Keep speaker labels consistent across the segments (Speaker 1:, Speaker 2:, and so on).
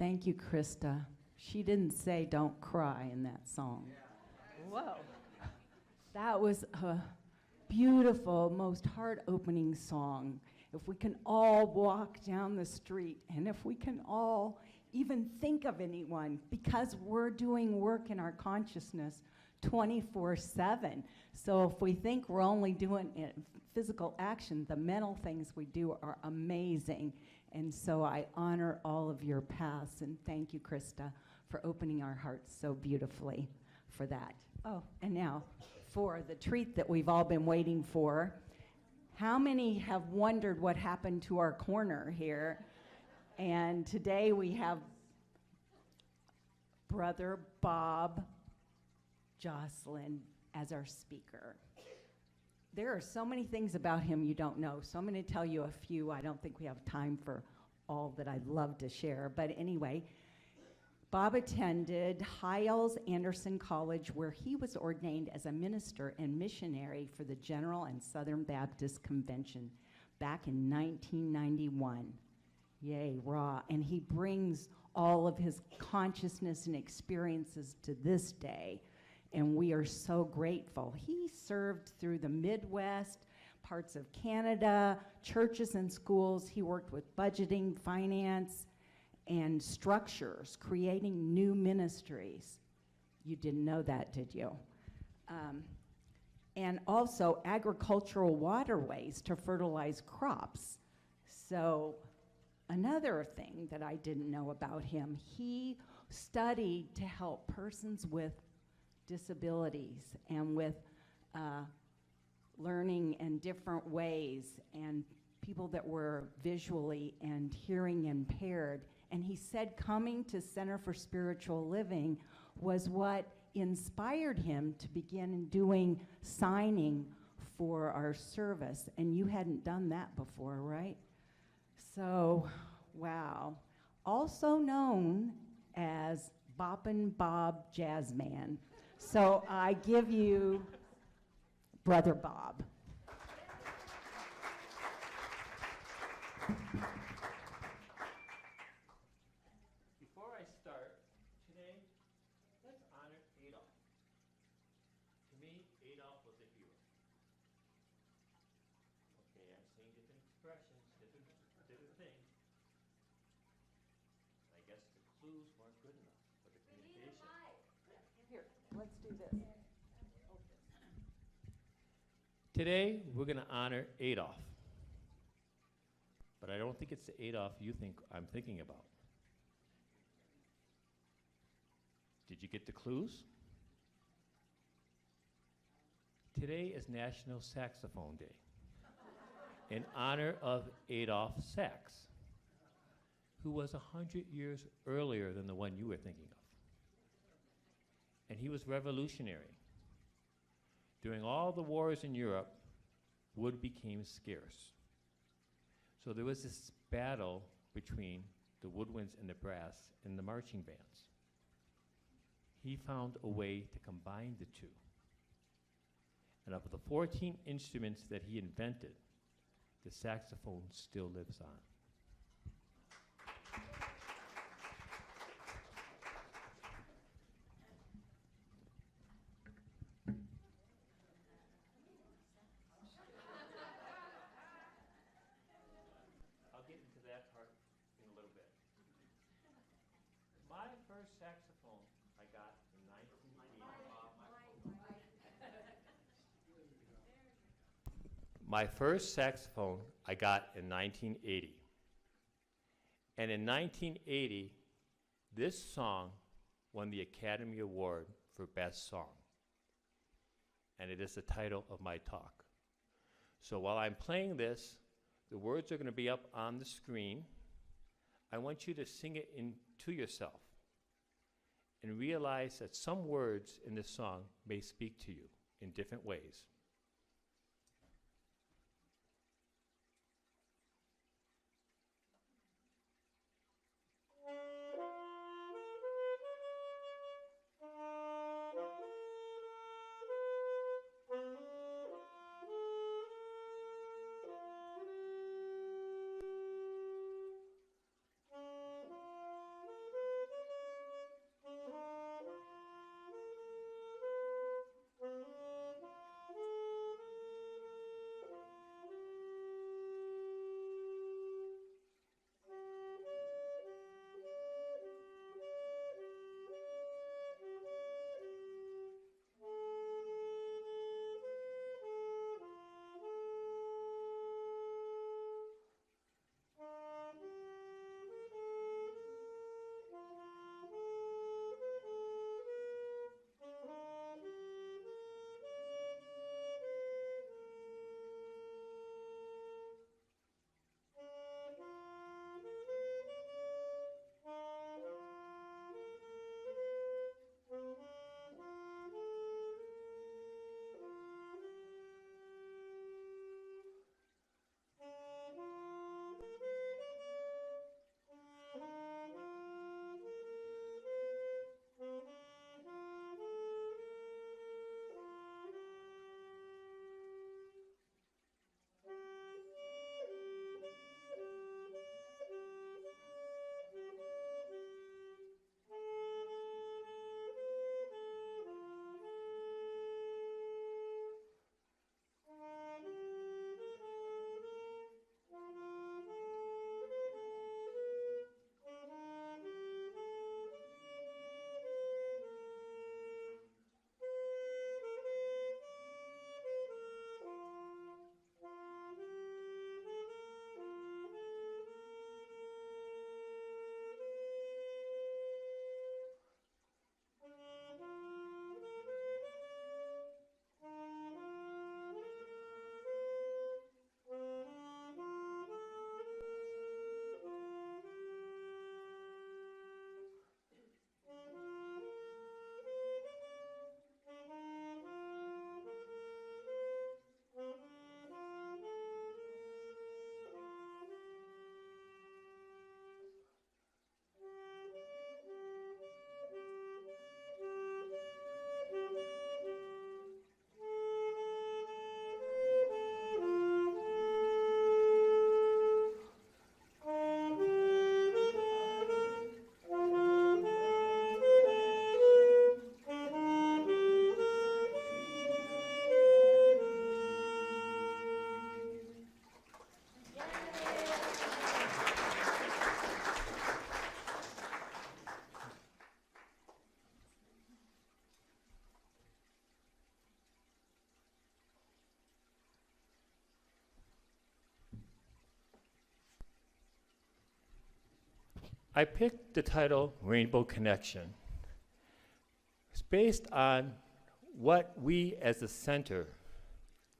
Speaker 1: Thank you, Krista. She didn't say don't cry in that song. Whoa. That was a beautiful, most heart-opening song. If we can all walk down the street, and if we can all even think of anyone, because we're doing work in our consciousness 24/7. So if we think we're only doing physical action, the mental things we do are amazing. And so I honor all of your paths, and thank you, Krista, for opening our hearts so beautifully for that. Oh, and now for the treat that we've all been waiting for. How many have wondered what happened to our corner here? And today we have Brother Bob Joslin as our speaker. There are so many things about him you don't know, so I'm going to tell you a few. I don't think we have time for all that I'd love to share, but anyway, Bob attended Hiles-Anderson College, where he was ordained as a minister and missionary for the General and Southern Baptist Convention back in 1991. Yay, raw. And he brings all of his consciousness and experiences to this day, and we are so grateful. He served through the Midwest, parts of Canada, churches and schools. He worked with budgeting, finance, and structures, creating new ministries. You didn't know that, did you? And also agricultural waterways to fertilize crops. So another thing that I didn't know about him, he studied to help persons with disabilities and with learning in different ways, and people that were visually and hearing impaired. And he said coming to Center for Spiritual Living was what inspired him to begin doing signing for our service. And you hadn't done that before, right? So, wow. Also known as Boppin' Bob Jazzman. So I give you Brother Bob.
Speaker 2: Before I start, today, let's honor Adolf. To me, Adolf was a hero. Okay, I'm seeing different expressions, different things. I guess the clues weren't good enough for the communication.
Speaker 1: Here, let's do this.
Speaker 2: Today, we're going to honor Adolf. But I don't think it's the Adolf you think I'm thinking about. Did you get the clues? Today is National Saxophone Day in honor of Adolf Sax, who was 100 years earlier than the one you were thinking of. And he was revolutionary. During all the wars in Europe, wood became scarce. So there was this battle between the woodwinds and the brass and the marching bands. He found a way to combine the two. And of the 14 instruments that he invented, the saxophone still lives on. I'll get into that part in a little bit. My first saxophone I got in 1980. My first saxophone I got in 1980. And in 1980, this song won the Academy Award for Best Song. And it is the title of my talk. So while I'm playing this, the words are going to be up on the screen. I want you to sing it to yourself and realize that some words in this song may speak to you in different ways. I picked the title Rainbow Connection. It's based on what we as the center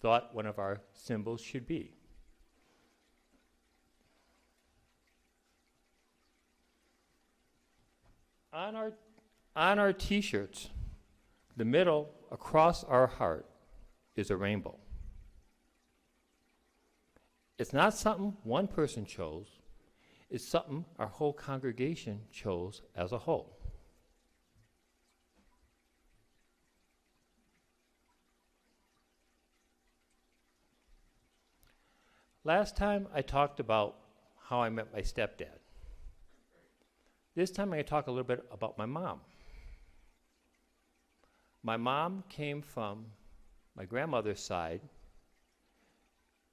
Speaker 2: thought one of our symbols should be. On our t-shirts, the middle across our heart is a rainbow. It's not something one person chose, it's something our whole congregation chose as a whole. Last time I talked about how I met my stepdad. This time I'm going to talk a little bit about my mom. My mom came from my grandmother's side,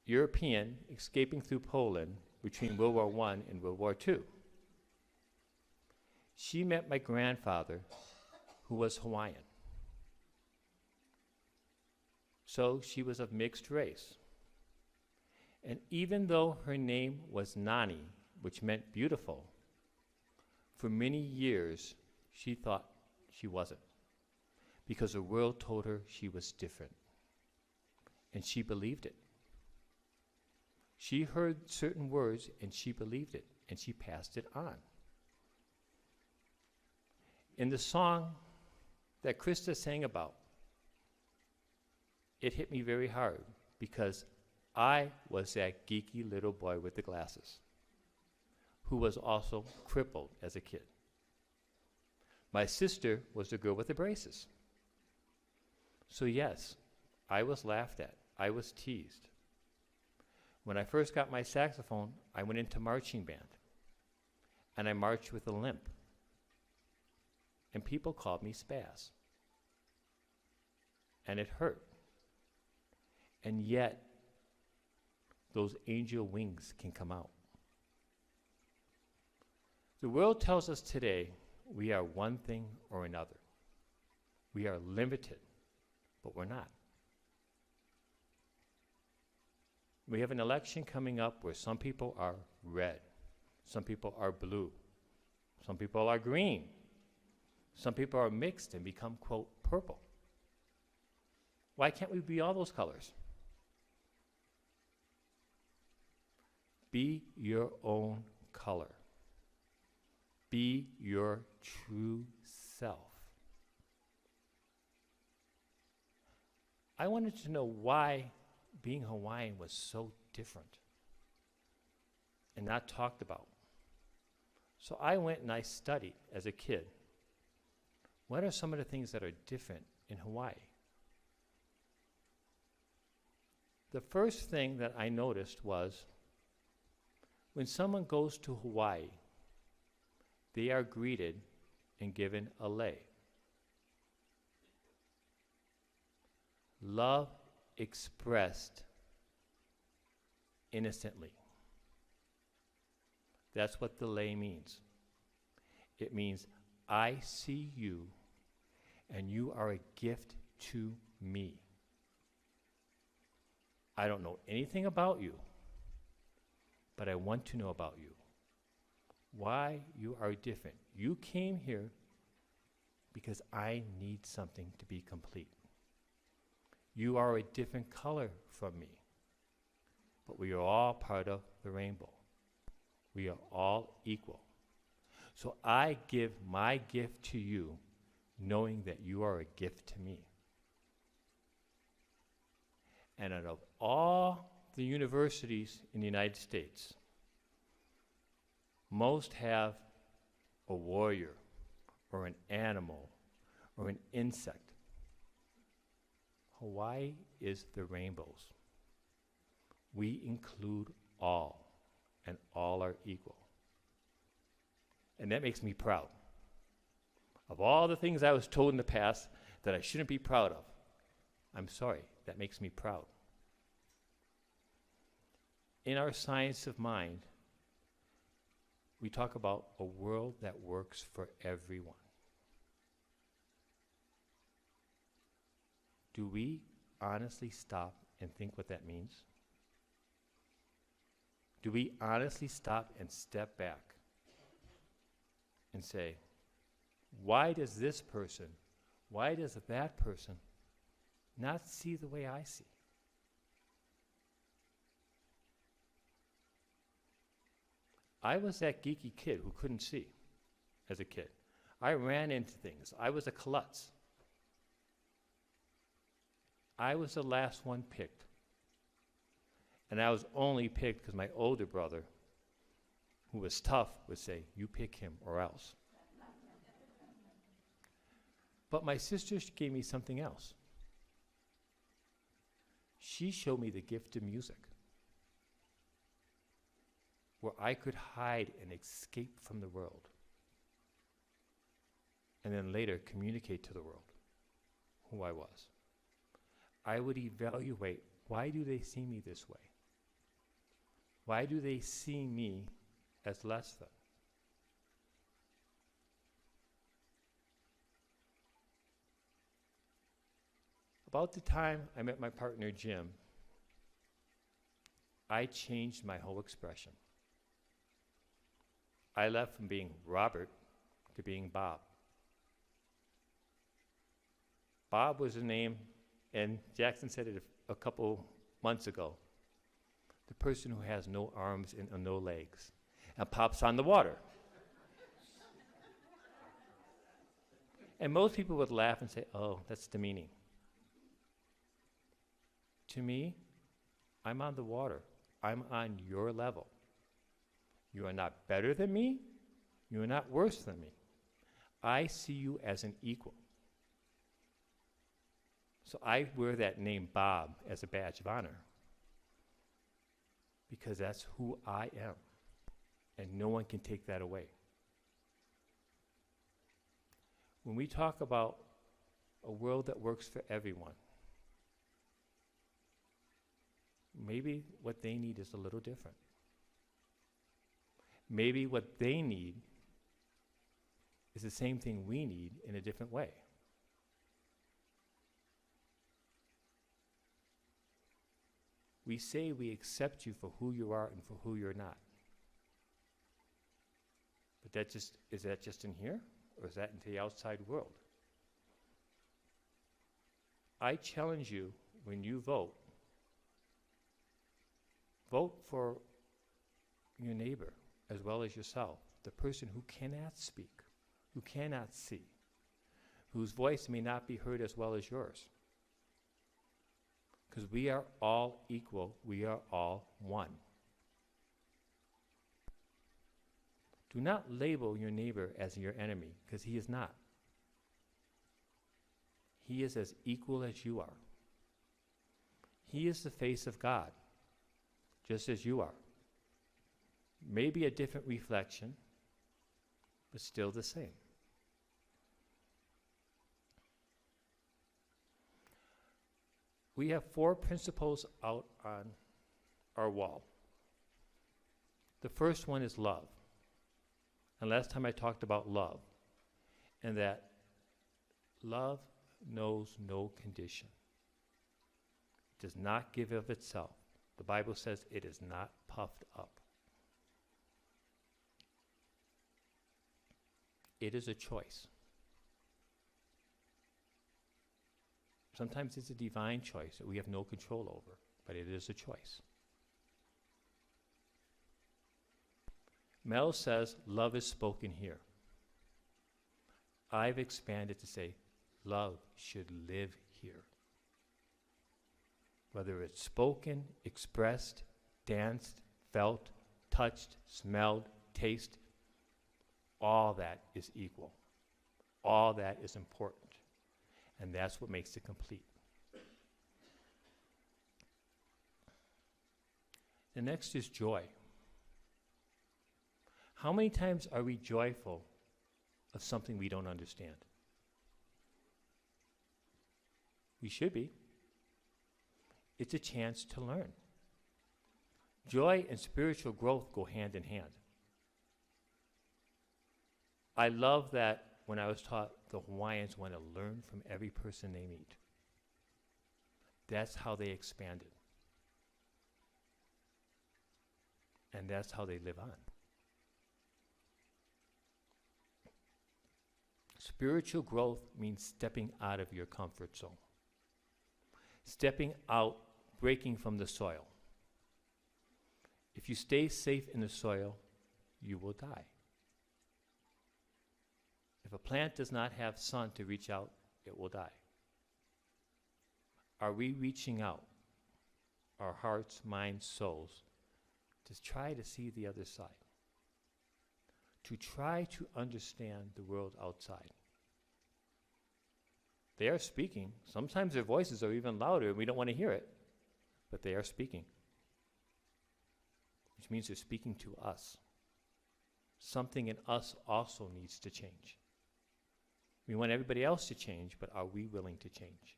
Speaker 2: European, escaping through Poland between World War I and World War II. She met my grandfather, who was Hawaiian. So she was of mixed race. And even though her name was Nani, which meant beautiful, for many years she thought she wasn't, because the world told her she was different. And she believed it. She heard certain words and she believed it, and she passed it on. In the song that Krista sang about, it hit me very hard because I was that geeky little boy with the glasses who was also crippled as a kid. My sister was the girl with the braces. So yes, I was laughed at. I was teased. When I first got my saxophone, I went into marching band, and I marched with a limp. And people called me Spaz. And it hurt. And yet, those angel wings can come out. The world tells us today we are one thing or another. We are limited, but we're not. We have an election coming up where some people are red, some people are blue, some people are green, some people are mixed and become, quote, purple. Why can't we be all those colors? Be your own color. Be your true self. I wanted to know why being Hawaiian was so different and not talked about. So I went and I studied as a kid. What are some of the things that are different in Hawaii? The first thing that I noticed was when someone goes to Hawaii, they are greeted and given a lei. Love expressed innocently. That's what the lei means. It means, I see you, and you are a gift to me. I don't know anything about you, but I want to know about you. Why you are different. You came here because I need something to be complete. You are a different color from me, but we are all part of the rainbow. We are all equal. So I give my gift to you, knowing that you are a gift to me. And out of all the universities in the United States, most have a warrior or an animal or an insect. Hawaii is the rainbows. We include all, and all are equal. And that makes me proud. Of all the things I was told in the past that I shouldn't be proud of, I'm sorry, that makes me proud. In our science of mind, we talk about a world that works for everyone. Do we honestly stop and think what that means? Do we honestly stop and step back and say, why does this person, why does that person not see the way I see? I was that geeky kid who couldn't see as a kid. I ran into things. I was a klutz. I was the last one picked. And I was only picked because my older brother, who was tough, would say, you pick him or else. But my sister gave me something else. She showed me the gift of music, where I could hide and escape from the world, and then later communicate to the world who I was. I would evaluate, why do they see me this way? Why do they see me as less than? About the time I met my partner, Jim, I changed my whole expression. I left from being Robert to being Bob. Bob was a name, and Jackson said it a couple months ago, the person who has no arms and no legs and pops on the water. And most people would laugh and say, oh, that's demeaning. To me, I'm on the water. I'm on your level. You are not better than me. You are not worse than me. I see you as an equal. So I wear that name Bob as a badge of honor, because that's who I am, and no one can take that away. When we talk about a world that works for everyone, maybe what they need is a little different. Maybe what they need is the same thing we need in a different way. We say we accept you for who you are and for who you're not. But is that just in here, or is that into the outside world? I challenge you, when you vote for your neighbor as well as yourself, the person who cannot speak, who cannot see, whose voice may not be heard as well as yours. Because we are all equal, we are all one. Do not label your neighbor as your enemy, because he is not. He is as equal as you are. He is the face of God, just as you are. Maybe a different reflection, but still the same. We have 4 principles out on our wall. The first one is love. And last time I talked about love, and that love knows no condition. It does not give of itself. The Bible says it is not puffed up. It is a choice. Sometimes it's a divine choice that we have no control over, but it is a choice. Mel says love is spoken here. I've expanded to say love should live here. Whether it's spoken, expressed, danced, felt, touched, smelled, tasted, all that is equal. All that is important. And that's what makes it complete. The next is joy. How many times are we joyful of something we don't understand? We should be. It's a chance to learn. Joy and spiritual growth go hand in hand. I love that when I was taught the Hawaiians want to learn from every person they meet. That's how they expanded. And that's how they live on. Spiritual growth means stepping out of your comfort zone. Stepping out, breaking from the soil. If you stay safe in the soil, you will die. If a plant does not have sun to reach out, it will die. Are we reaching out, our hearts, minds, souls, to try to see the other side? To try to understand the world outside? They are speaking. Sometimes their voices are even louder and we don't want to hear it, but they are speaking. Which means they're speaking to us. Something in us also needs to change. We want everybody else to change, but are we willing to change?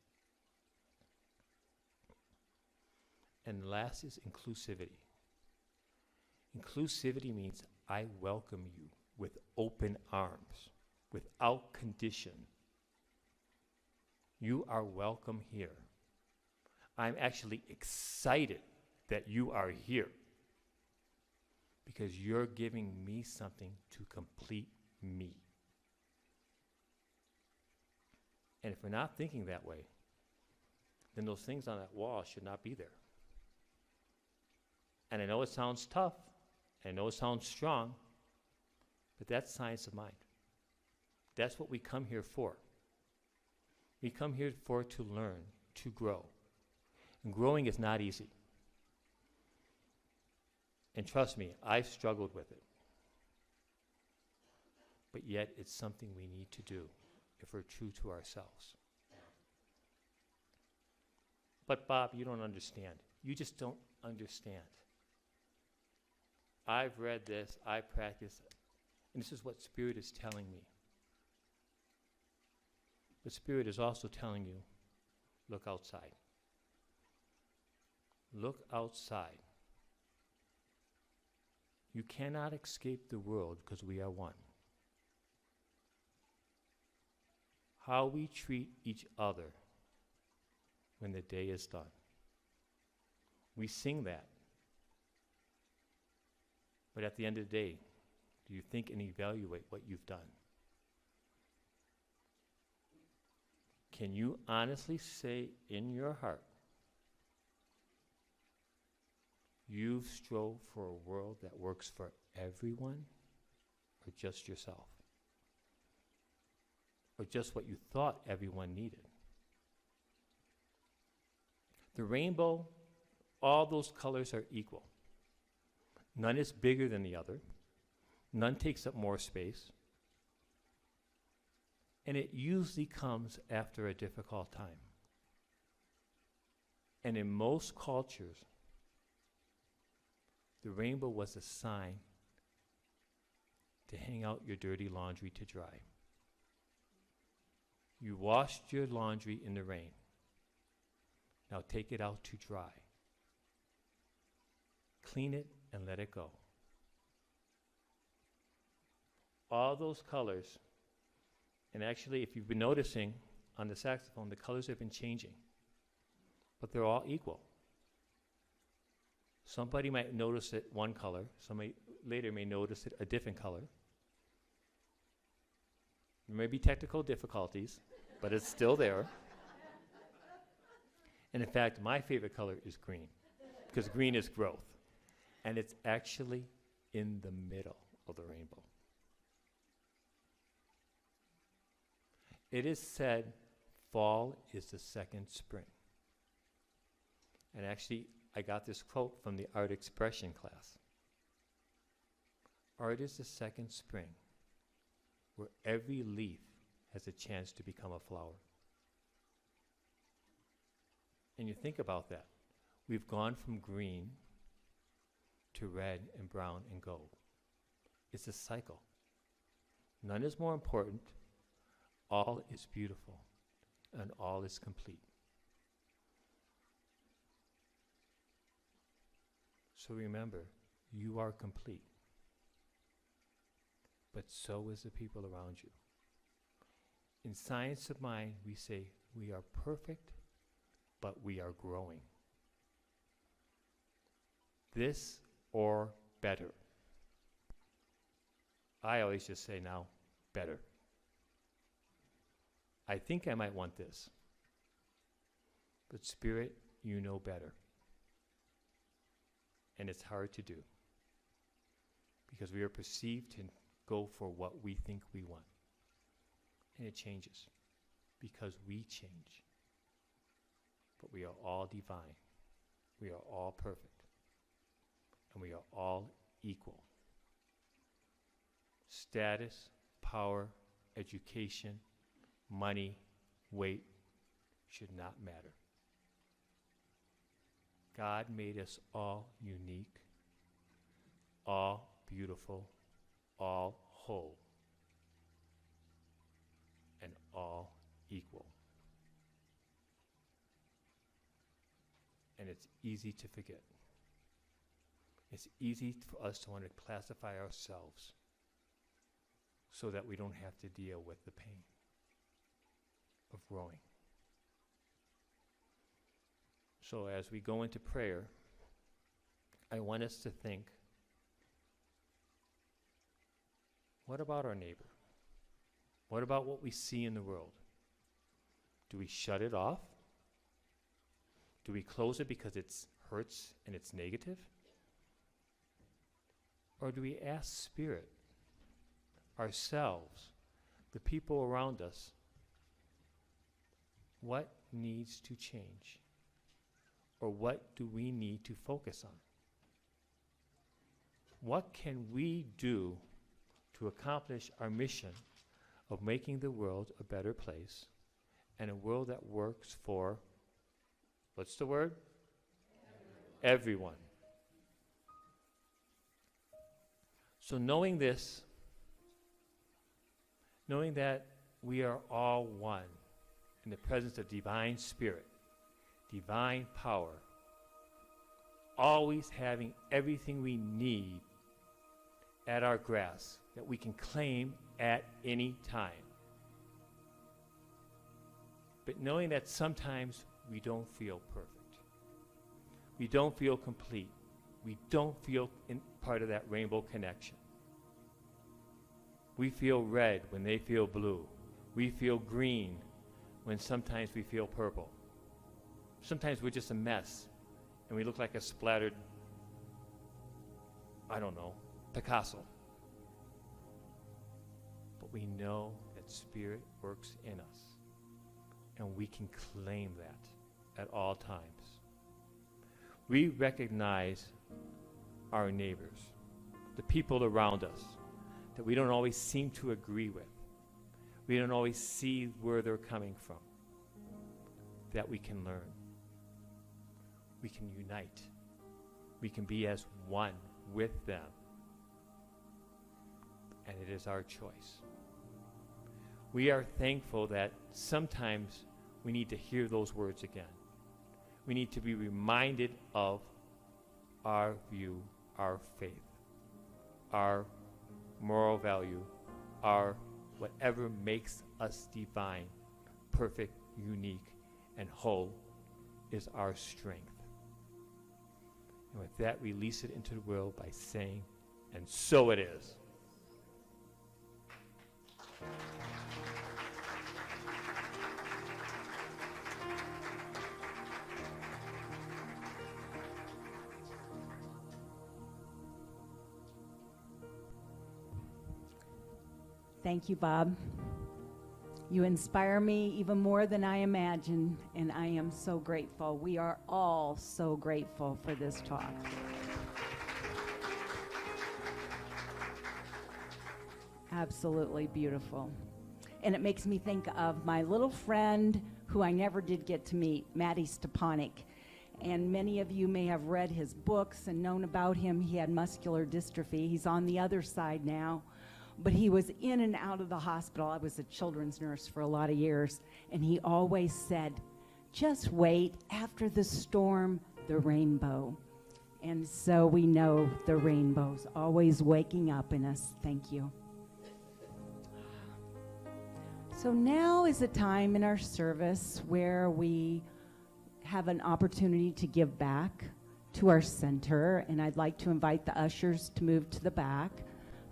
Speaker 2: And last is inclusivity. Inclusivity means I welcome you with open arms, without condition. You are welcome here. I'm actually excited that you are here because you're giving me something to complete me. And if we're not thinking that way, then those things on that wall should not be there. And I know it sounds tough, I know it sounds strong, but that's science of mind. That's what we come here for. We come here for to learn, to grow. And growing is not easy. And trust me, I've struggled with it. But yet it's something we need to do if we're true to ourselves. But Bob, you don't understand. You just don't understand. I've read this, I practice, and this is what Spirit is telling me. But Spirit is also telling you, look outside. Look outside. You cannot escape the world because we are one. How we treat each other when the day is done. We sing that. But at the end of the day, do you think and evaluate what you've done? Can you honestly say in your heart, you've strove for a world that works for everyone, or just yourself? Or just what you thought everyone needed? The rainbow, all those colors are equal. None is bigger than the other. None takes up more space. And it usually comes after a difficult time. And in most cultures, the rainbow was a sign to hang out your dirty laundry to dry. You washed your laundry in the rain. Now take it out to dry. Clean it and let it go. All those colors, and actually if you've been noticing on the saxophone, the colors have been changing, but they're all equal. Somebody might notice it one color, somebody later may notice it a different color. There may be technical difficulties, but it's still there. And in fact, my favorite color is green, because green is growth. And it's actually in the middle of the rainbow. It is said fall is the second spring. And actually, I got this quote from the art expression class. Art is the second spring, where every leaf has a chance to become a flower. And you think about that. We've gone from green to red and brown and gold. It's a cycle. None is more important. All is beautiful, and all is complete. So remember, you are complete. But so is the people around you. In science of mind, we say we are perfect, but we are growing. This or better. I always just say now, better. I think I might want this. But Spirit, you know better. And it's hard to do because we are perceived to go for what we think we want. And it changes because we change. But we are all divine. We are all perfect. And we are all equal. Status, power, education, money, weight should not matter. God made us all unique, all beautiful, all whole, and all equal. And it's easy to forget. It's easy for us to want to classify ourselves so that we don't have to deal with the pain of growing. So as we go into prayer, I want us to think, what about our neighbor? What about what we see in the world? Do we shut it off? Do we close it because it hurts and it's negative? Or do we ask Spirit, ourselves, the people around us, what needs to change? Or what do we need to focus on? What can we do to accomplish our mission of making the world a better place and a world that works for, what's the word? Everyone. So knowing this, knowing that we are all one in the presence of divine spirit, divine power, always having everything we need at our grasp that we can claim at any time. But knowing that sometimes we don't feel perfect. We don't feel complete. We don't feel part of that rainbow connection. We feel red when they feel blue. We feel green when sometimes we feel purple. Sometimes we're just a mess, and we look like a splattered, I don't know, Picasso. But we know that Spirit works in us, and we can claim that at all times. We recognize our neighbors, the people around us, that we don't always seem to agree with. We don't always see where they're coming from, that we can learn. We can unite. We can be as one with them. And it is our choice. We are thankful that sometimes we need to hear those words again. We need to be reminded of our view, our faith, our moral value, our whatever makes us divine, perfect, unique, and whole is our strength. And with that, release it into the world by saying, and so it is.
Speaker 1: Thank you, Bob. You inspire me even more than I imagine, and I am so grateful. We are all so grateful for this talk. Absolutely beautiful. And it makes me think of my little friend who I never did get to meet, Matty Stepanek. And many of you may have read his books and known about him. He had muscular dystrophy. He's on the other side now. But he was in and out of the hospital. I was a children's nurse for a lot of years. And he always said, just wait, after the storm, the rainbow. And so we know the rainbow's always waking up in us. Thank you. So now is a time in our service where we have an opportunity to give back to our center. And I'd like to invite the ushers to move to the back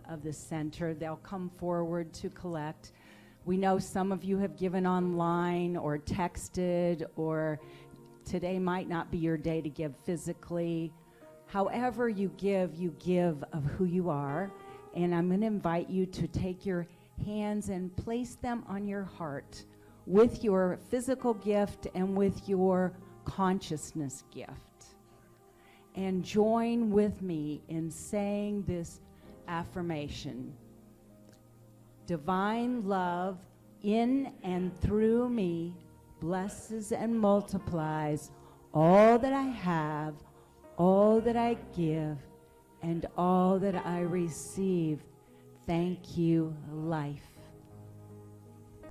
Speaker 1: of the center. They'll come forward to collect We know some of you have given online or texted, or today might not be your day to give physically. However you give of who you are. And I'm going to invite you to take your hands and place them on your heart with your physical gift and with your consciousness gift. And join with me in saying this affirmation. Divine love in and through me blesses and multiplies all that I have, all that I give, and all that I receive. Thank you, life.